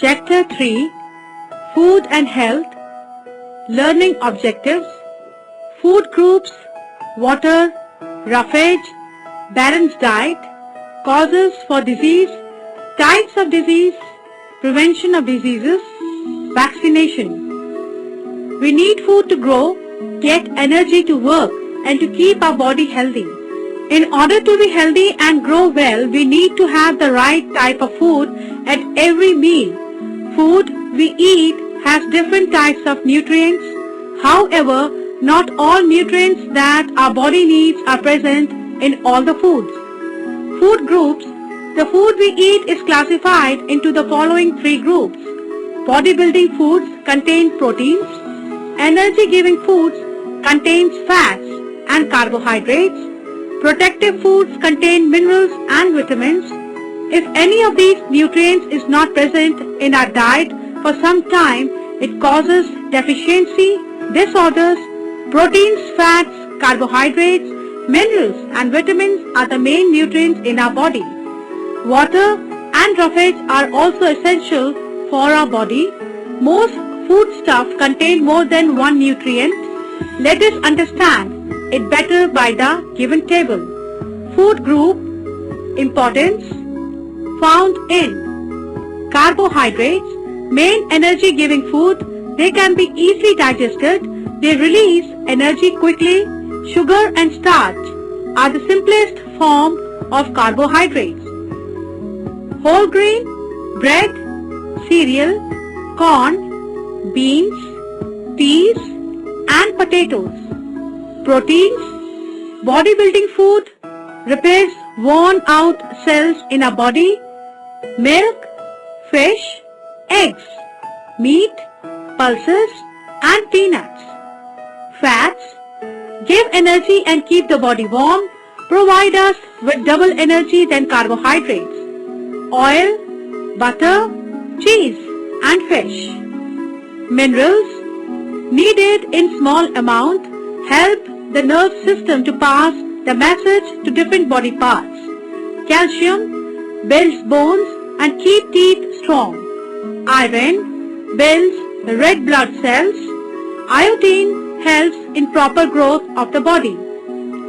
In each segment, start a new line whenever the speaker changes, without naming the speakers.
Chapter 3, Food and Health, Learning Objectives, Food Groups, Water, Roughage, Balanced Diet, Causes for Disease, Types of Disease, Prevention of Diseases, Vaccination. We need food to grow, get energy to work, and to keep our body healthy. In order to be healthy and grow well, we need to have the right type of food at every meal. Food we eat has different types of nutrients. However, not all nutrients that our body needs are present in all the foods. Food groups. The food we eat is classified into the following three groups. Bodybuilding foods contain proteins. Energy-giving foods contains fats and carbohydrates. Protective foods contain minerals and vitamins. If any of these nutrients is not present in our diet for some time, it causes deficiency, disorders. Proteins, fats, carbohydrates, minerals and vitamins are the main nutrients in our body. Water and roughage are also essential for our body. Most foodstuffs contain more than one nutrient. Let us understand it better by the given table. Food group importance found in carbohydrates, main energy giving food. They can be easily digested. They release energy quickly. Sugar and starch are the simplest form of carbohydrates. Whole grain, bread, cereal, corn, beans, peas and potatoes. Proteins, bodybuilding food, repairs worn out cells in our body. Milk, fish, eggs, meat, pulses and peanuts. Fats, give energy and keep the body warm, provide us with double energy than carbohydrates. Oil, butter, cheese and fish. Minerals, needed in small amount, help the nerve system to pass the message to different body parts. Calcium, builds bones and keep teeth strong. Iron, builds red blood cells. Iodine helps in proper growth of the body.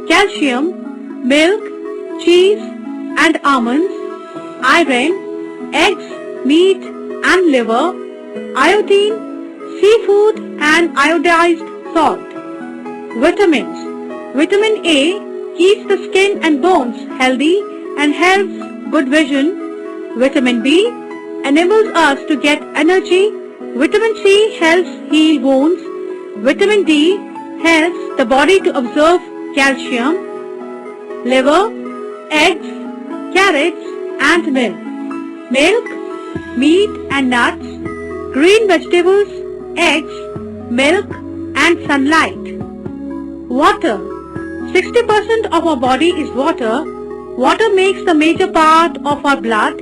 Calcium, milk, cheese and almonds. Iron, eggs, meat and liver. Iodine, seafood and iodized salt. Vitamins. Vitamin A keeps the skin and bones healthy and helps good vision. Vitamin B enables us to get energy. Vitamin C helps heal wounds. Vitamin D helps the body to absorb calcium. Liver, eggs, carrots and milk. Milk, meat and nuts. Green vegetables, eggs, milk and sunlight. Water. 60% of our body is water. Water makes the major part of our blood.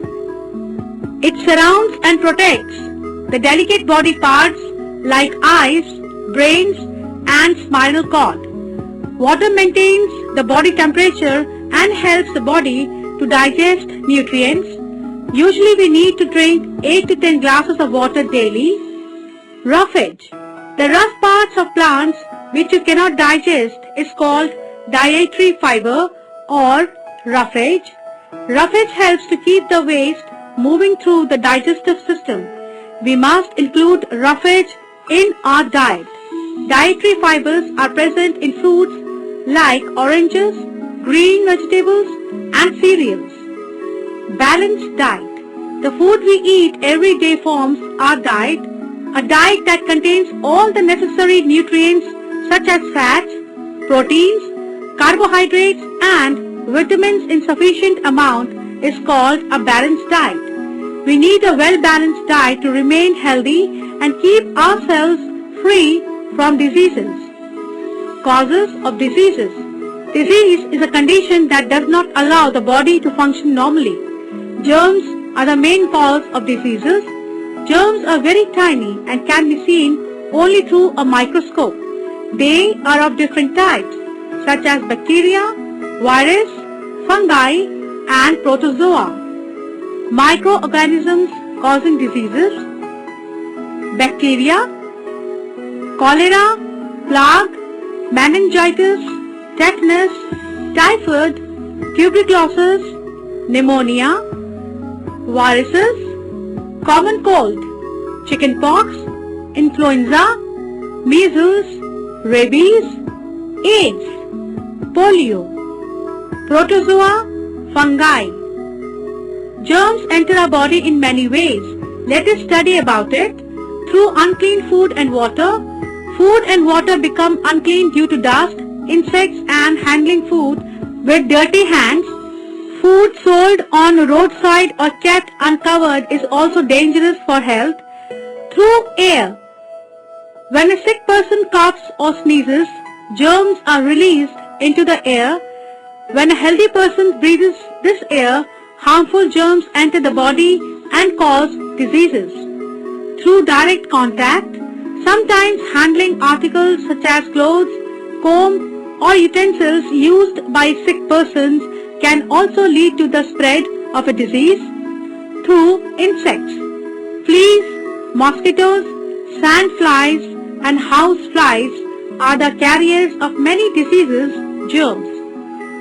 It surrounds and protects the delicate body parts like eyes, brains and spinal cord. Water maintains the body temperature and helps the body to digest nutrients. Usually we need to drink 8 to 10 glasses of water daily. Roughage. The rough parts of plants which you cannot digest is called dietary fiber or roughage. Roughage helps to keep the waste moving through the digestive system. We must include roughage in our diet. Dietary fibers are present in fruits like oranges, green vegetables and cereals. Balanced diet. The food we eat every day forms our diet. A diet that contains all the necessary nutrients such as fats, proteins, carbohydrates and vitamins in sufficient amount is called a balanced diet. We need a well-balanced diet to remain healthy and keep ourselves free from diseases. Causes of diseases. Disease is a condition that does not allow the body to function normally. Germs are the main cause of diseases. Germs are very tiny and can be seen only through a microscope. They are of different types such as bacteria, virus, fungi and protozoa. Microorganisms causing diseases: bacteria, cholera, plague, meningitis, tetanus, typhoid, tuberculosis, pneumonia, viruses, common cold, chickenpox, influenza, measles, rabies, AIDS, polio, protozoa, fungi. Germs enter our body in many ways. Let us study about it. Through unclean food and water. Food and water become unclean due to dust, insects and handling food with dirty hands. Food sold on roadside or kept uncovered is also dangerous for health. Through air. When a sick person coughs or sneezes, germs are released into the air. When a healthy person breathes this air, harmful germs enter the body and cause diseases. Through direct contact, sometimes handling articles such as clothes, comb or utensils used by sick persons can also lead to the spread of a disease. Through insects, fleas, mosquitoes, sandflies and house flies are the carriers of many diseases, germs.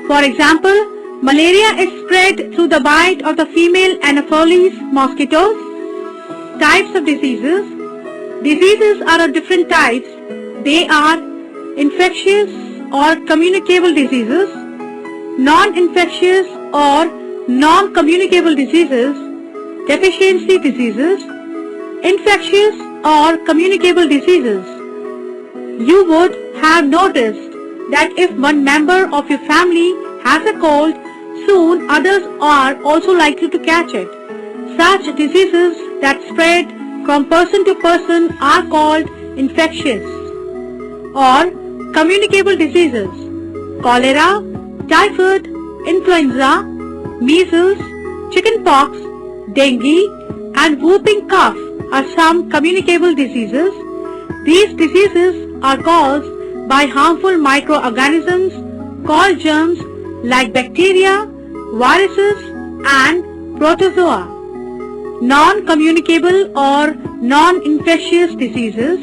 For example, malaria is spread through the bite of the female Anopheles mosquitoes. Types of diseases. Diseases are of different types. They are infectious or communicable diseases, non-infectious or non-communicable diseases, deficiency diseases, infectious or communicable diseases. You would have noticed that if one member of your family has a cold, soon others are also likely to catch it. Such diseases that spread from person to person are called infectious or communicable diseases. Cholera, typhoid, influenza, measles, chickenpox, dengue and whooping cough are some communicable diseases. These diseases are caused by harmful microorganisms called germs like bacteria, viruses and protozoa. Non-communicable or non-infectious diseases.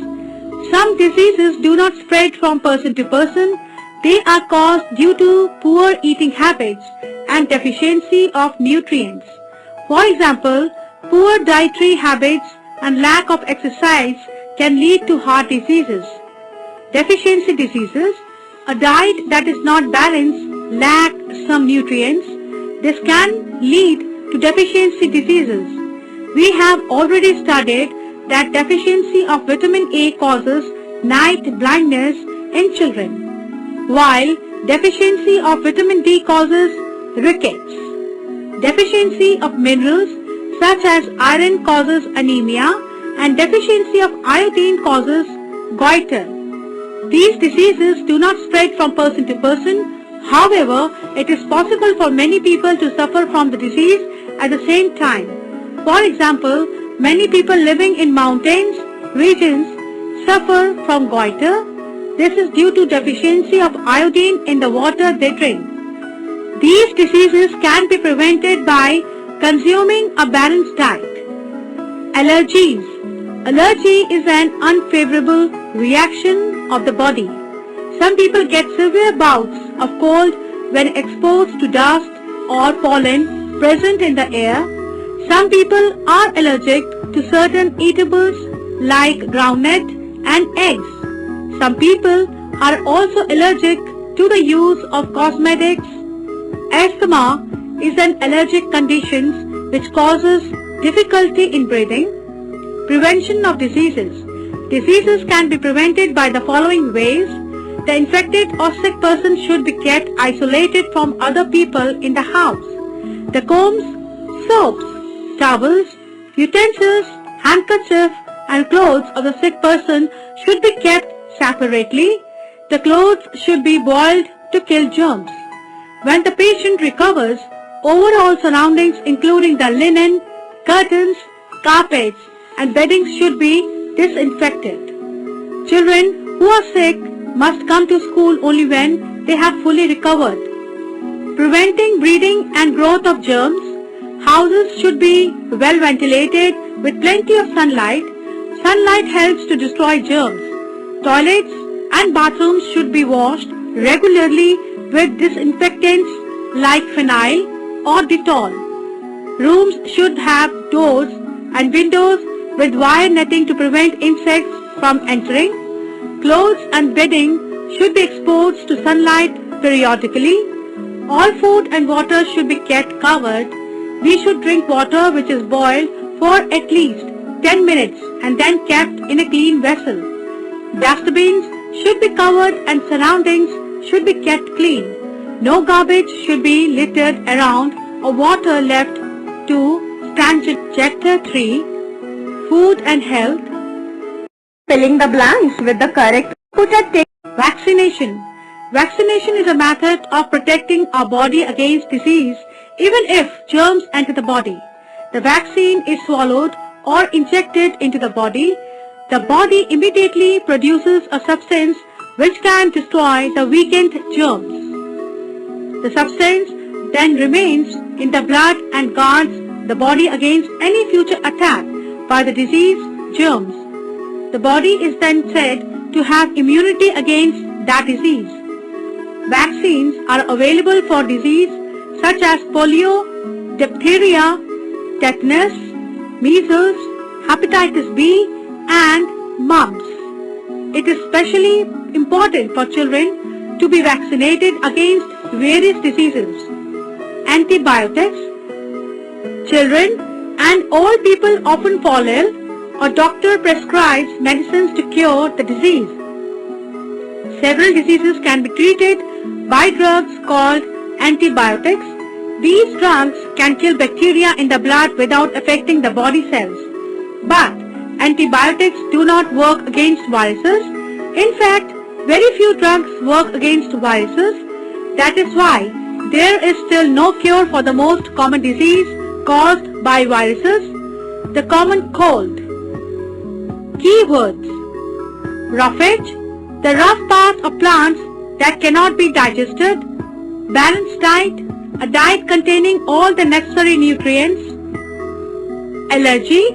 Some diseases do not spread from person to person. They are caused due to poor eating habits and deficiency of nutrients. For example, poor dietary habits and lack of exercise can lead to heart diseases. Deficiency diseases. A diet that is not balanced lacks some nutrients. This can lead to deficiency diseases. We have already studied that deficiency of vitamin A causes night blindness in children, while deficiency of vitamin D causes rickets. Deficiency of minerals such as iron causes anemia and deficiency of iodine causes goiter. These diseases do not spread from person to person. However, it is possible for many people to suffer from the disease at the same time. For example, many people living in mountains regions suffer from goiter. This is due to deficiency of iodine in the water they drink. These diseases can be prevented by consuming a balanced diet. Allergies. Allergy is an unfavorable reaction of the body. Some people get severe bouts of cold when exposed to dust or pollen present in the air. Some people are allergic to certain eatables like groundnut and eggs. Some people are also allergic to the use of cosmetics. Asthma is an allergic condition which causes difficulty in breathing. Prevention of diseases. Diseases can be prevented by the following ways. The infected or sick person should be kept isolated from other people in the house. The combs, soaps, towels, utensils, handkerchief and clothes of the sick person should be kept separately. The clothes should be boiled to kill germs. When the patient recovers, overall surroundings including the linen, curtains, carpets and bedding should be disinfected. Children who are sick must come to school only when they have fully recovered. Preventing breeding and growth of germs. Houses should be well ventilated with plenty of sunlight. Sunlight helps to destroy germs. Toilets and bathrooms should be washed regularly with disinfectants like phenyl or Dettol. Rooms should have doors and windows with wire netting to prevent insects from entering. Clothes and bedding should be exposed to sunlight periodically. All food and water should be kept covered. We should drink water which is boiled for at least 10 minutes and then kept in a clean vessel. Dustbins should be covered and surroundings should be kept clean. No garbage should be littered around or water left to stanchion. Chapter 3, Food and Health.
Filling the blanks with the correct put at take.
Vaccination. Vaccination is a method of protecting our body against disease even if germs enter the body. The vaccine is swallowed or injected into the body. The body immediately produces a substance which can destroy the weakened germs. The substance then remains in the blood and guards the body against any future attack by the disease germs. The body is then said to have immunity against that disease. Vaccines are available for disease such as polio, diphtheria, tetanus, measles, hepatitis B and mumps. It is especially important for children to be vaccinated against various diseases. Antibiotics. Children and old people often fall ill or doctor prescribes medicines to cure the disease. Several diseases can be treated by drugs called antibiotics. These drugs can kill bacteria in the blood without affecting the body cells. But antibiotics do not work against viruses. In fact, very few drugs work against viruses. That is why there is still no cure for the most common disease caused by viruses, the common cold. Keywords. Roughage, the rough part of plants that cannot be digested. Balanced diet, a diet containing all the necessary nutrients. Allergy,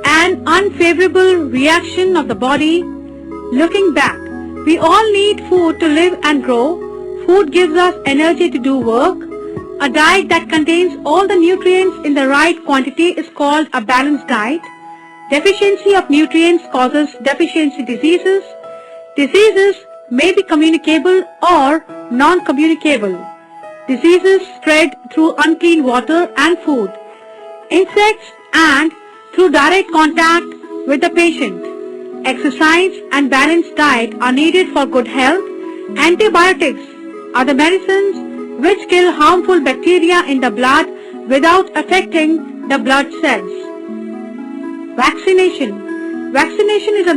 an unfavorable reaction of the body. Looking back, we all need food to live and grow. Food gives us energy to do work. A diet that contains all the nutrients in the right quantity is called a balanced diet. Deficiency of nutrients causes deficiency diseases. Diseases may be communicable or non-communicable. Diseases spread through unclean water and food, insects and through direct contact with the patient. Exercise and balanced diet are needed for good health. Antibiotics are the medicines which kill harmful bacteria in the blood without affecting the blood cells. Vaccination. Vaccination is a